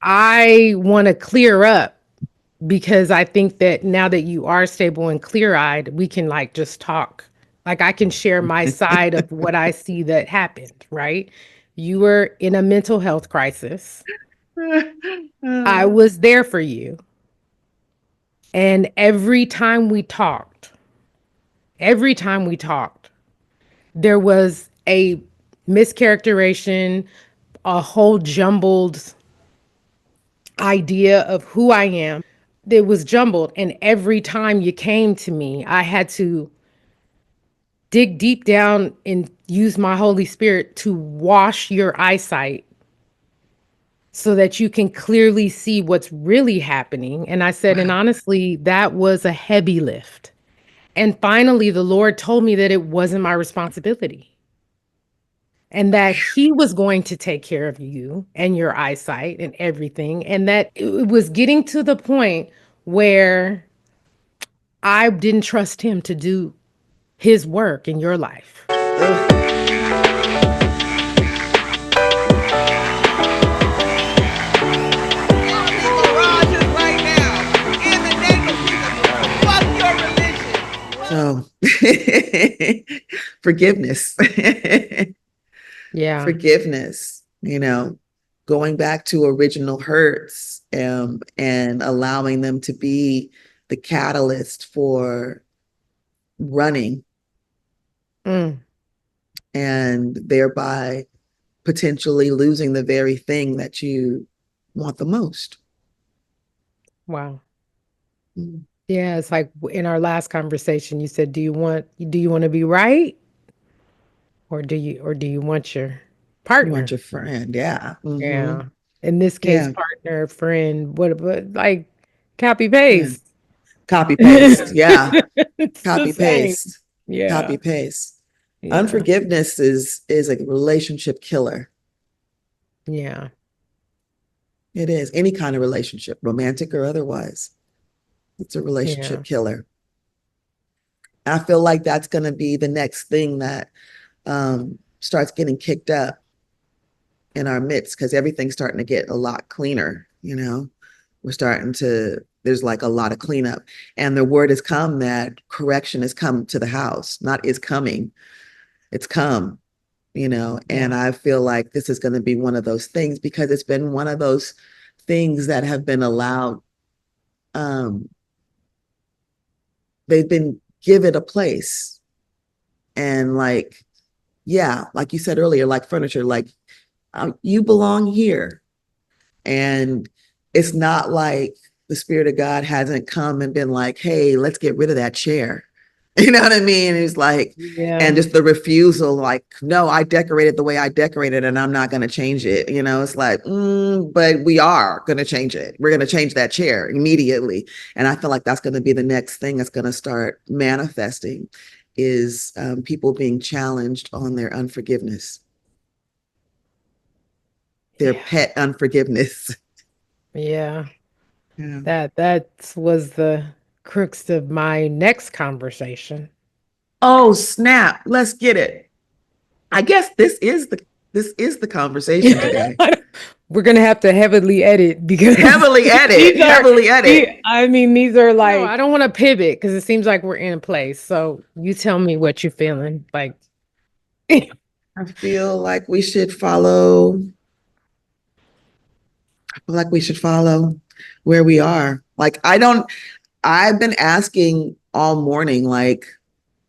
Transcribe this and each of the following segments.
I want to clear up because I think that now that you are stable and clear-eyed, we can like just talk. Like I can share my side of what I see that happened, right? You were in a mental health crisis. I was there for you. And every time we talked, there was a mischaracterization, a whole jumbled idea of who I am. It was jumbled. And every time you came to me, I had to dig deep down and use my Holy Spirit to wash your eyesight so that you can clearly see what's really happening. And I said, and Wow. honestly, that was a heavy lift. And finally, the Lord told me that it wasn't my responsibility and that He was going to take care of you and your eyesight and everything. And that it was getting to the point where I didn't trust Him to do His work in your life. Ugh. All in the garages right now. In the name of Jesus. Fuck your religion. So forgiveness. Yeah. Forgiveness, going back to original hurts, and allowing them to be the catalyst for running Mm. and thereby potentially losing the very thing that you want the most. Wow. Mm. Yeah, it's like in our last conversation, you said, do you want to be right, or do you want your You want partner? your friend. Yeah. Hmm. Yeah. In this case, Yeah. partner, friend, what like copy Yeah. paste. Copy paste. Yeah. It's the Copy same. paste. Yeah. Copy paste. Yeah. Unforgiveness is a relationship killer. Yeah. It is any kind of relationship, romantic or otherwise. It's a Yeah. relationship killer. I feel like that's going to be the next thing that starts getting kicked up in our midst because everything's starting to get a lot cleaner. We're starting to, there's like a lot of cleanup. And the word has come that correction has come to the house, not is coming, it's come. And Yeah. I feel like this is going to be one of those things because it's been one of those things that have been allowed. um, they've been given a place, and like, yeah, like you said earlier, like furniture, like, you belong here. And it's not like the Spirit of God hasn't come and been like, hey, let's get rid of that chair. You know what I mean? It's like, and Yeah. just the refusal, like, no, I decorated the way I decorated and I'm not going to change it. It's like, but we are going to change it. We're going to change that chair immediately. And I feel like that's going to be the next thing that's going to start manifesting is people being challenged on their unforgiveness, their Yeah. pet unforgiveness. Yeah. Yeah. That was the crux of my next conversation. Oh, snap. Let's get it. I guess this is the conversation today. We're gonna have to heavily edit because Heavily edit, these are heavily edit. I mean, these are like no, I don't want to pivot because it seems like we're in a place. So you tell me what you're feeling. Like I feel like we should follow. I feel like we should follow where we are. Like, I've been asking all morning, like,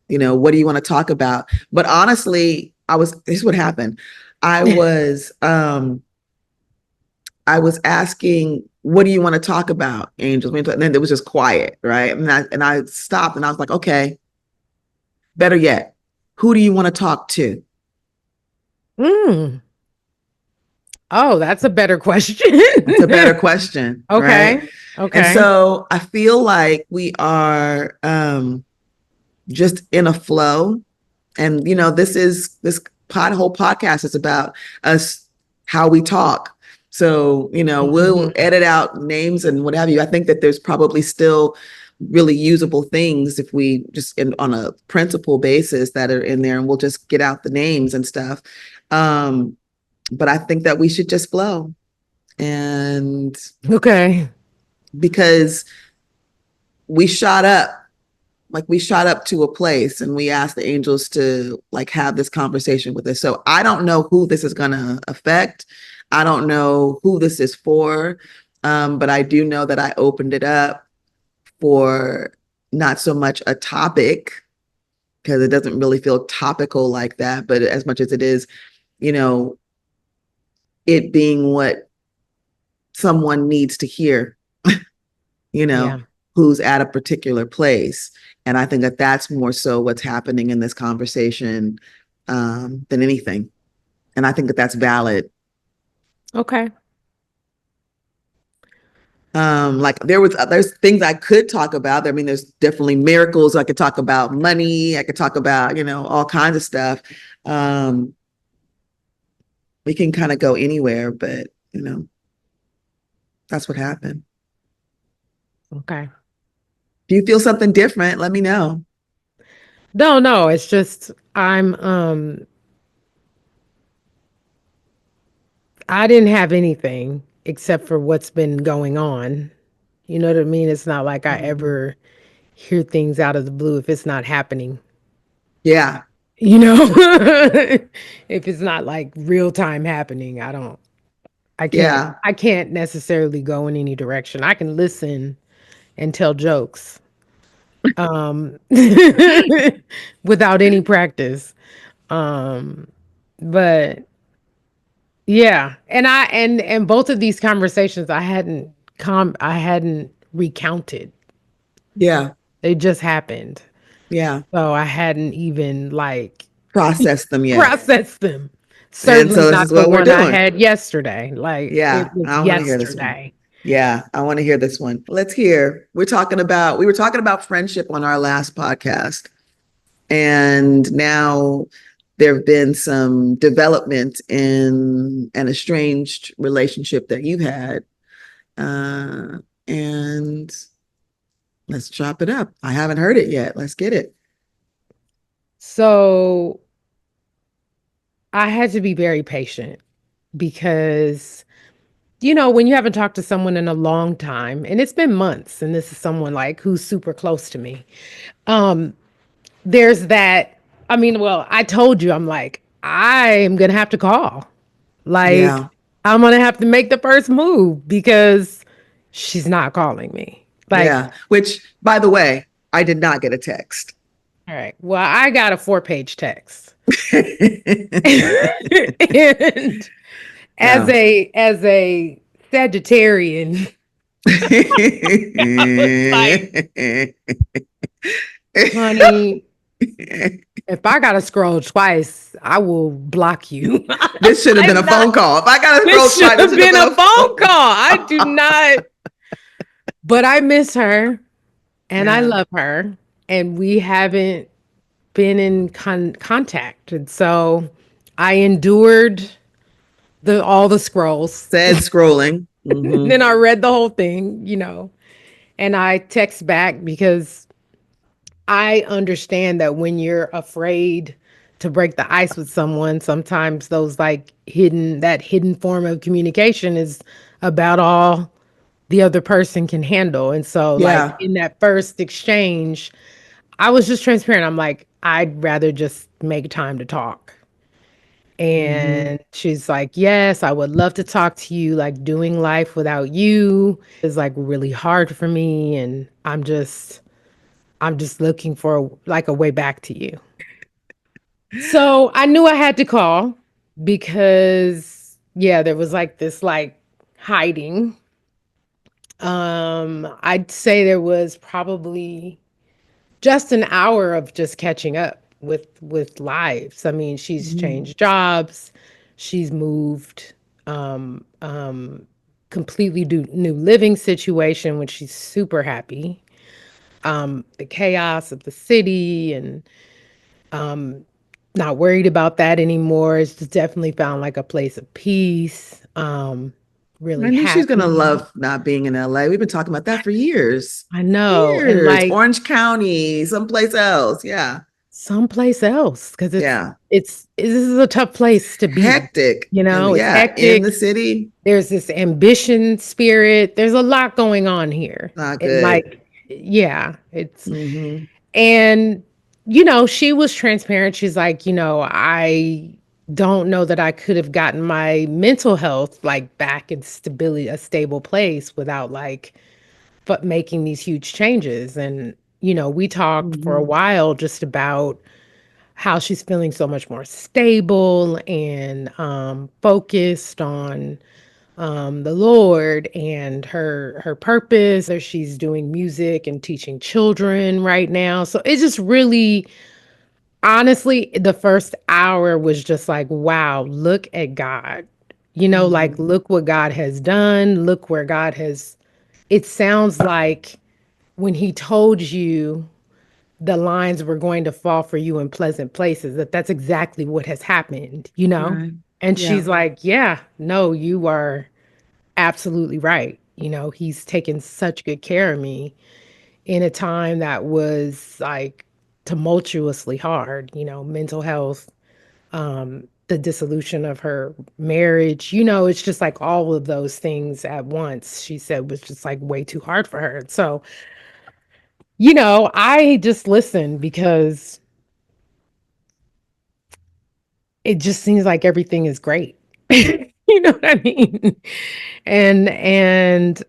what do you want to talk about? But honestly, this is what happened. I was, I was asking, what do you want to talk about, Angels? And then it was just quiet, right? And I stopped and I was like, okay, better yet, who do you want to talk to? mm, oh, that's a better question. That's a better question, right? Okay. And Okay. so I feel like we are just in a flow. And this whole podcast is about us, how we talk. So, we'll Mhm. edit out names and what have you. I think that there's probably still really usable things if we just on a principle basis that are in there, and we'll just get out the names and stuff. But I think that we should just flow. And Okay. because we shot up, like we shot up to a place and we asked the angels to like have this conversation with us. So I don't know who this is going to affect. I don't know who this is for. But I do know that I opened it up for not so much a topic, because it doesn't really feel topical like that, but as much as it is, you know, it being what someone needs to hear, you know, Yeah. who's at a particular place. And I think that that's more so what's happening in this conversation than anything. And I think that that's valid. Okay. Like there's things I could talk about. I mean, there's definitely miracles. I could talk about money. I could talk about, you know, all kinds of stuff. We can kind of go anywhere, but you know, that's what happened. Okay. If you feel something different, let me know. No, it's just I didn't have anything except for what's been going on. You know what I mean? It's not like I ever hear things out of the blue if it's not happening. Yeah, You know? If it's not like real time happening, I can't yeah, I can't necessarily go in any direction. I can listen and tell jokes um without any practice. Um but yeah, and both of these conversations I hadn't recounted. yeah, They just happened. yeah. So I hadn't even like Process them yet. processed them. And Certainly so this not is the what we're one I doing. had yesterday. Like it Yeah, was I want to hear this one. yesterday. Yeah, I want to hear this one. Let's hear. We were talking about friendship on our last podcast. And now there have been some development in an estranged relationship that you've had. And let's chop it up. I haven't heard it yet. Let's get it. So I had to be very patient because when you haven't talked to someone in a long time, and it's been months, and this is someone like who's super close to me, there's that. I mean, well, I told you, I'm like, I am gonna have to call. Like, Yeah. I'm gonna have to make the first move because she's not calling me. Like, Yeah. Which, by the way, I did not get a text. all right, well, I got a 4-page text. And Yeah. as a Sagittarian, like, honey, if I gotta scroll twice, I will block you. This should have been I'm a not. phone call. If I got to scroll This should twice, this have should have been been a a phone phone. call. I do not, but I miss her and I Yeah. love her, and we haven't been in contact, and so I endured all the scrolls. Said scrolling. Then I read the whole thing, and I text back because I understand that when you're afraid to break the ice with someone, sometimes that hidden form of communication is about all the other person can handle. And so, like, Yeah. in that first exchange, I was just transparent. I'm like, I'd rather just make time to talk. Mhm. And she's like, yes, I would love to talk to you. Like, doing life without you is like really hard for me. And I'm just looking for like a way back to you. So I knew I had to call because yeah, there was like this like hiding. I'd say there was probably just an hour of just catching up with lives. I mean, she's Mhm. changed jobs, she's moved, um, um, completely new living situation, which she's super happy. The chaos of the city and not worried about that anymore. It's just definitely found like a place of peace. Really I knew she's gonna happy. love not being in LA. We've been talking about that for years. I know. And Years. like Orange County, someplace else. Yeah. someplace else because Yeah. this is a tough place to be. Hectic. You And know, it's yeah, in hectic. the city, There's this ambition spirit. There's a lot going on here. not And good. like, yeah, it's Mm-hmm. and she was transparent. She's like, I don't know that I could have gotten my mental health like back in stability, a stable place without like but making these huge changes. And we talked for a Mm-hmm. while just about how she's feeling so much more stable and focused on the Lord and her purpose. She's doing music and teaching children right now. So it just really, honestly, the first hour was just like, wow, look at God. Like Mm-hmm. look what God has done. Look where God has. It sounds like when He told you the lines were going to fall for you in pleasant places, that's exactly what has happened. Right. And Yeah. she's like, yeah, no, you are absolutely right. He's taken such good care of me in a time that was like tumultuously hard, mental health, the dissolution of her marriage. It's just like all of those things at once, she said was just like way too hard for her. So, I just listened because it just seems like everything is great. You know what I mean? And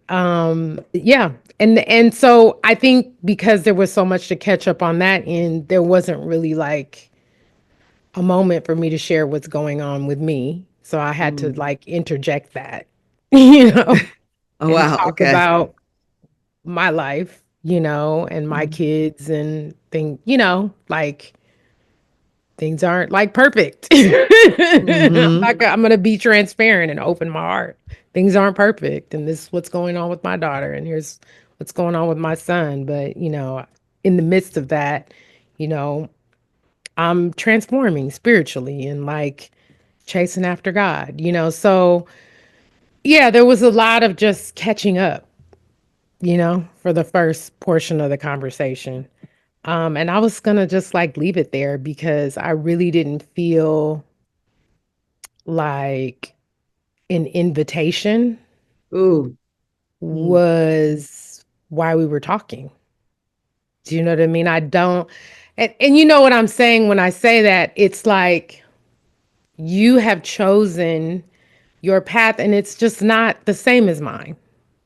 yeah. And so I think because there was so much to catch up on that end, there wasn't really like a moment for me to share what's going on with me. So I had to Mm. like interject that, you know, Oh, and wow. talk Okay. about my life, and my Mm-hmm. kids and like things aren't like perfect. I'm gonna be transparent and open my heart. Things aren't perfect, and this is what's going on with my daughter, and here's what's going on with my son. But in the midst of that, you know, I'm transforming spiritually and like chasing after God. So yeah, there was a lot of just catching up. For the first portion of the conversation. And I was gonna just like leave it there because I really didn't feel like an invitation Ooh. Mm. was why we were talking. Do you know what I mean? I don't, and you know what I'm saying when I say that? It's like you have chosen your path and it's just not the same as mine.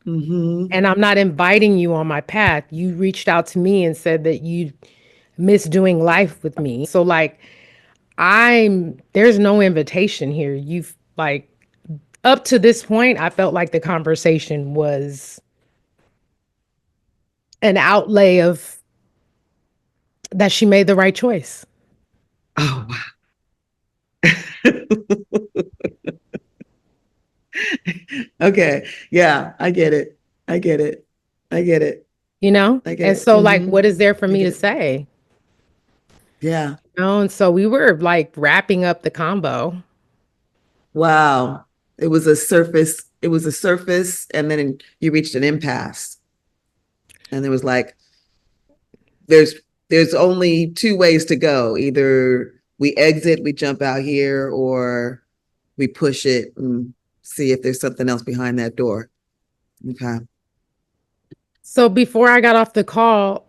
Mm-hmm. And I'm not inviting you on my path. You reached out to me and said that you miss doing life with me. So like there's no invitation here. You've like up to this point, I felt like the conversation was an outlay of that she made the right choice. Oh, wow. Okay. Yeah, I get it. I get it. I get it. I get And it. so like Mm-hmm. what is there for I me get to it. say? Yeah. And so we were like wrapping up the combo. Wow. It was a surface, and then you reached an impasse. And there was like, there's there's only two ways to go. Either we exit, we jump out here, or we push it and see if there's something else behind that door. Okay. So before I got off the call,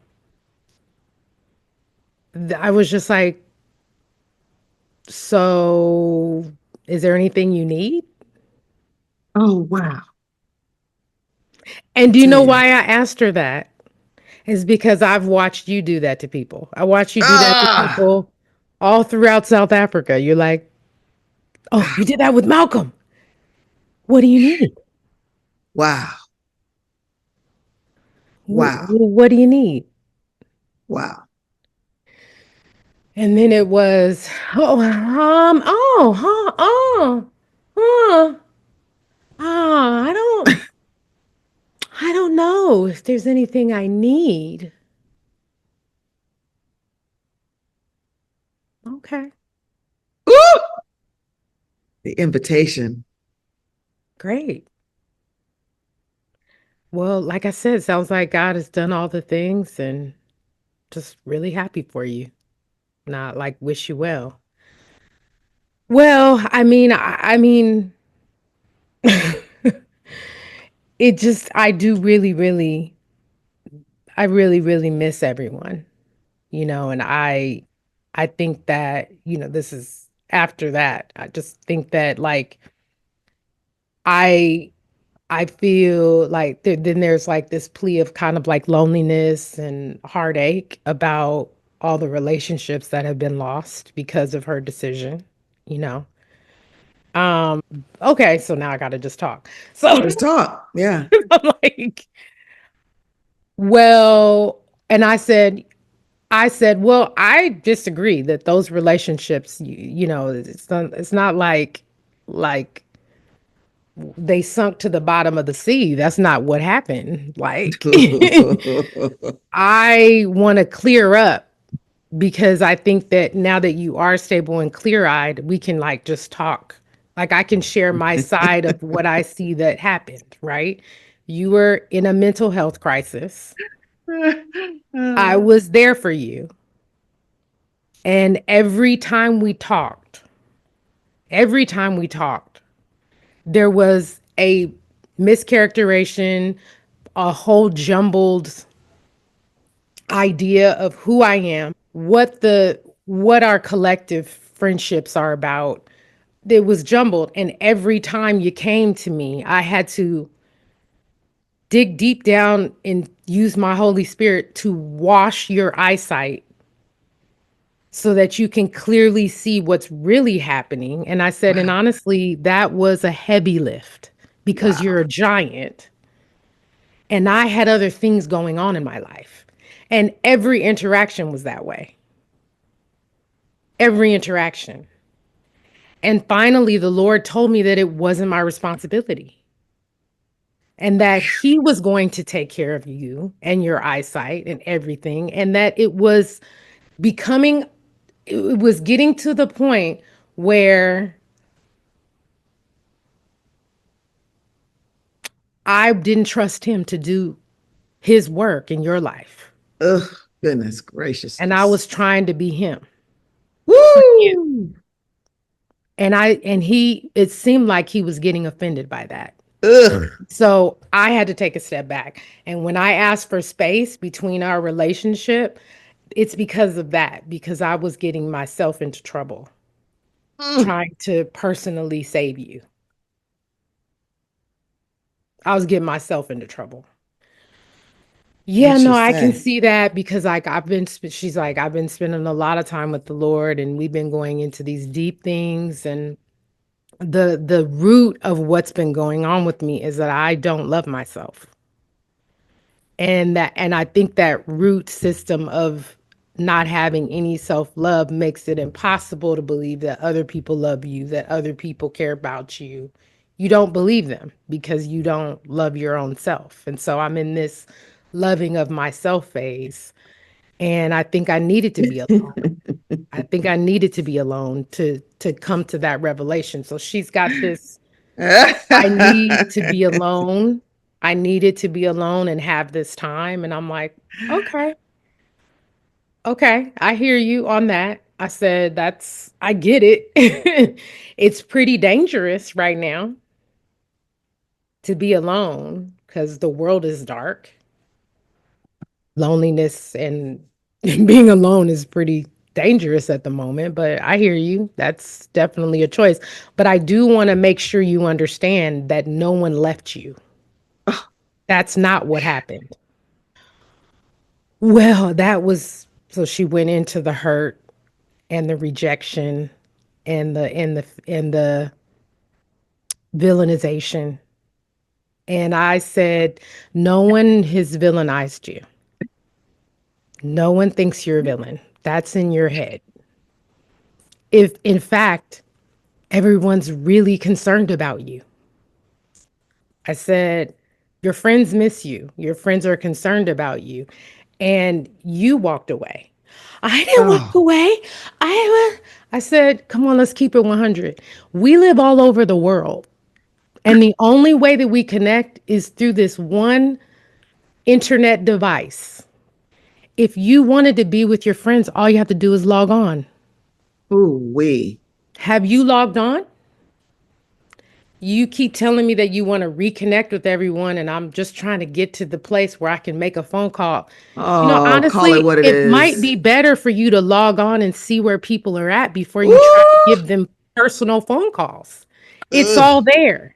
I was just like, so is there anything you need? Oh, wow. And I do you tell know you. why I asked her that? Is because I've watched you do that to people. I watched you do that to Ah, people all throughout South Africa. You're like, oh, you did that with Malcolm. What do you need? wow. Wow. What do you need? Wow. And then it was, I don't know if there's anything I need. Okay, Ooh, the invitation. great. Well, like I said, sounds like God has done all the things and just really happy for you. not like wish you well. Well, I mean, it just I do really, really, I really, really miss everyone, and I think that, this is after that. I just think that like I I feel like then there's like this plea of kind of like loneliness and heartache about all the relationships that have been lost because of her decision, you know. Okay, so now I got to just talk. So Just talk. Yeah. I'm like, well, and I said, well, I disagree that those relationships, it's not like they sunk to the bottom of the sea. That's not what happened. Like, I want to clear up because I think that now that you are stable and clear eyed, we can like just talk. Like, I can share my side of what I see that happened, right? You were in a mental health crisis. I was there for you. And every time we talked, there was a mischaracterization, a whole jumbled idea of who I am, what our collective friendships are about. It was jumbled, and every time you came to me, I had to dig deep down and use my Holy Spirit to wash your eyesight so that you can clearly see what's really happening. And I said, and Wow. honestly, that was a heavy lift because you're Wow. a giant and I had other things going on in my life. And every interaction was that way. Every interaction. And finally, the Lord told me that it wasn't my responsibility and that He was going to take care of you and your eyesight and everything. And that becoming, it was getting to the point where I didn't trust Him to do His work in your life. Ugh, goodness And I was graciousness. trying to be Him for you. Woo! It seemed like He was getting offended by that. Ugh. So I had to take a step back. And when I asked for space between our relationship, it's because of that, because I was getting myself into trouble Mm. trying to personally save you. I was getting myself into trouble. Yeah, What no, you I can say? see that because like she's like, I've been spending a lot of time with the Lord and we've been going into these deep things, and the root of what's been going on with me is that I don't love myself. And I think that root system of not having any self-love makes it impossible to believe that other people love you, that other people care about you. You don't believe them because you don't love your own self. And so I'm in this loving of myself phase, and I think I needed to be alone. I think I needed to be alone to come to that revelation. So she's got this, I need to be alone. I needed to be alone and have this time. And I'm like, okay, okay, I hear you on that. I said, I get it. It's pretty dangerous right now to be alone because the world is dark. Loneliness and being alone is pretty dangerous at the moment, but I hear you. That's definitely a choice. But I do want to make sure you understand that no one left you. That's not what happened. Well, so she went into the hurt and the rejection and the villainization. And I said, no one has villainized you. No one thinks you're a villain. That's in your head. If in fact everyone's really concerned about you. I said, your friends miss you. Your friends are concerned about you. And you walked away. I didn't walk Oh, away. I said, come on, let's keep it 100. We live all over the world. And the only way that we connect is through this one internet device. If you wanted to be with your friends, all you have to do is log on. Ooh, wee. Have you logged on? You keep telling me that you want to reconnect with everyone, and I'm just trying to get to the place where I can make a phone call. Oh, call it Honestly, what it it might is. be better for you to log on and see where people are at before you try to Ooh. give them personal phone calls. It's Ugh. all there.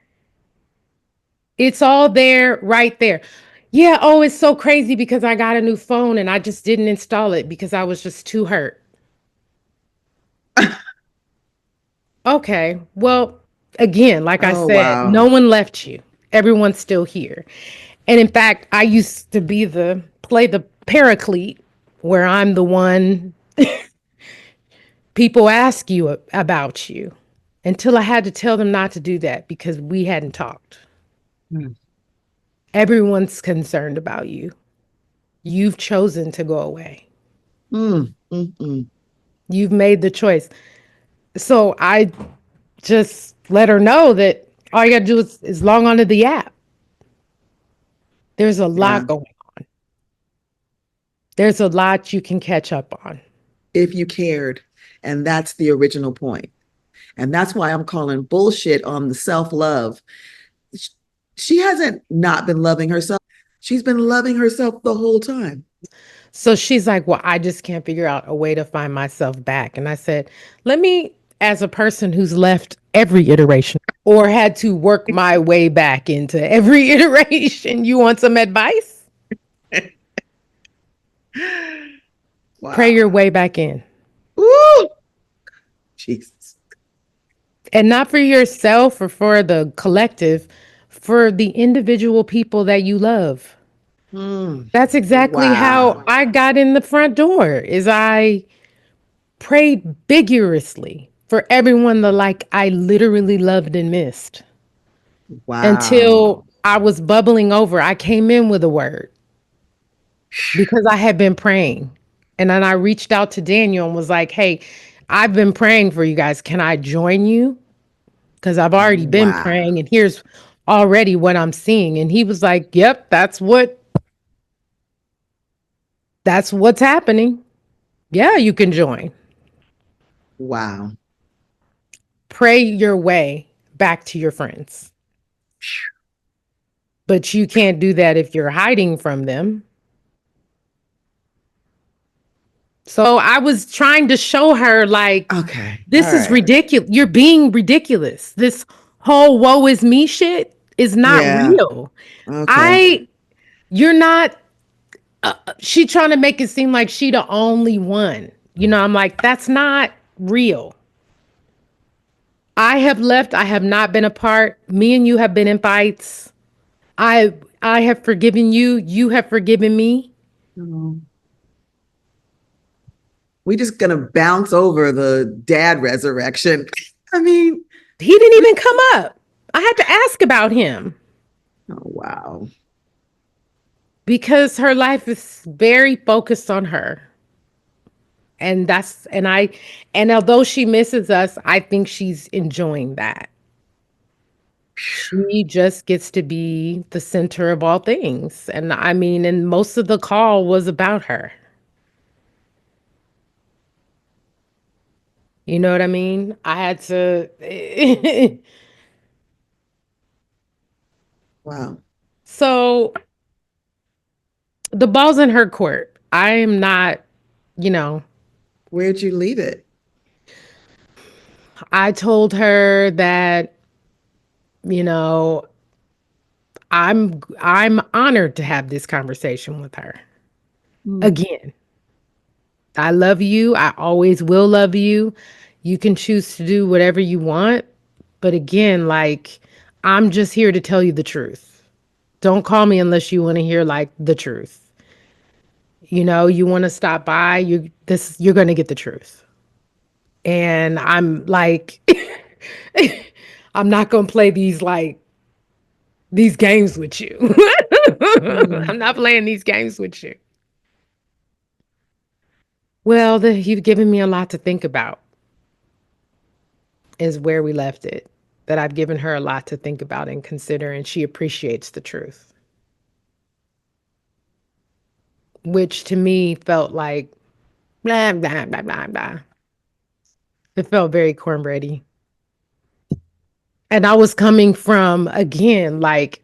It's all there, right there. Yeah, oh, it's so crazy because I got a new phone and I just didn't install it because I was just too hurt. Okay, well, again, like I Oh, said, wow. no one left you. Everyone's still here. And in fact, I used to be play the paraclete where I'm the one people ask you about you until I had to tell them not to do that because we hadn't talked. Mm, Everyone's concerned about you. You've chosen to go away. mm. You've made the choice. So I just let her know that all you got to do is log onto the app. There's a Yeah. lot going on. There's a lot you can catch up on. If you cared. And that's the original point. And that's why I'm calling bullshit on the self love. She hasn't not been loving herself. She's been loving herself the whole time. So she's like, well, I just can't figure out a way to find myself back. And I said, let me, as a person who's left every iteration or had to work my way back into every iteration, you want some advice? Pray Wow. your way back in. Ooh, Jesus. And not for yourself or for the collective, for the individual people that you love. Mm, That's exactly how wow. I got in the front door is I prayed vigorously for everyone that like I literally loved and missed until Wow. I was bubbling over. I came in with a word because I had been praying. And then I reached out to Daniel and was like, hey, I've been praying for you guys. Can I join you? Because I've already been Wow. praying and here's already what I'm seeing. And he was like, yep, that's what's happening. Yeah, you can join. Wow. Pray your way back to your friends. But you can't do that if you're hiding from them. So I was trying to show her, like, Okay. All this is right. ridiculous. You're being ridiculous. This whole woe is me shit is not Yeah. real. Okay. I, you're not, she trying to make it seem like she the only one. I'm like, that's not real. I have left. I have not been apart. Me and you have been in fights. I I have forgiven you. You have forgiven me. Oh. We just gonna bounce over the dad resurrection. I mean, He didn't even come up. I had to ask about him oh wow. because her life is very focused on her. And although she misses us, I think she's enjoying that. She just gets to be the center of all things. And I mean, and most of the call was about her. You know what I mean? I had to. Wow. So the ball's in her court. I am not, you know, Where'd you leave it? I told her that, you know, I'm honored to have this conversation with her. Mm. Again, I love you. I always will love you. You can choose to do whatever you want, but again, like I'm just here to tell you the truth. Don't call me unless you want to hear like the truth. You want to stop by, you're going to get the truth. And I'm like I'm not going to play these games with you. Mm. I'm not playing these games with you. Well, you've given me a lot to think about, is where we left it. That I've given her a lot to think about and consider, and she appreciates the truth. which to me felt like blah, blah, blah, blah, blah. It felt very cornbready. And I was coming from, again, like,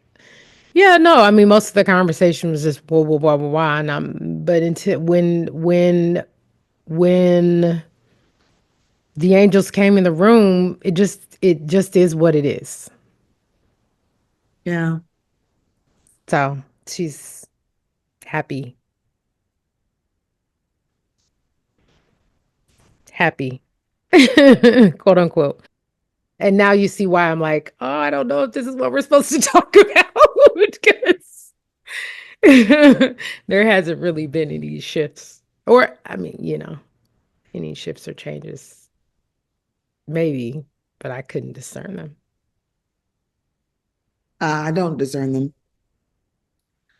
yeah, no, I mean, most of the conversation was just blah, blah, blah, blah, blah. And but until when the angels came in the room, it just is what it is. Yeah. So she's happy. Happy. Quote unquote. And now you see why I'm like, oh, I don't know if this is what we're supposed to talk about because there hasn't really been any shifts. Or, I mean, any shifts or changes. Maybe, but I couldn't discern them. I don't discern them.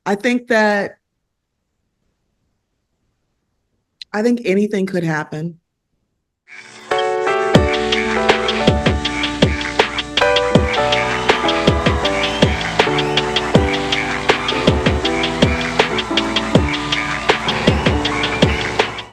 I think that I think anything could happen.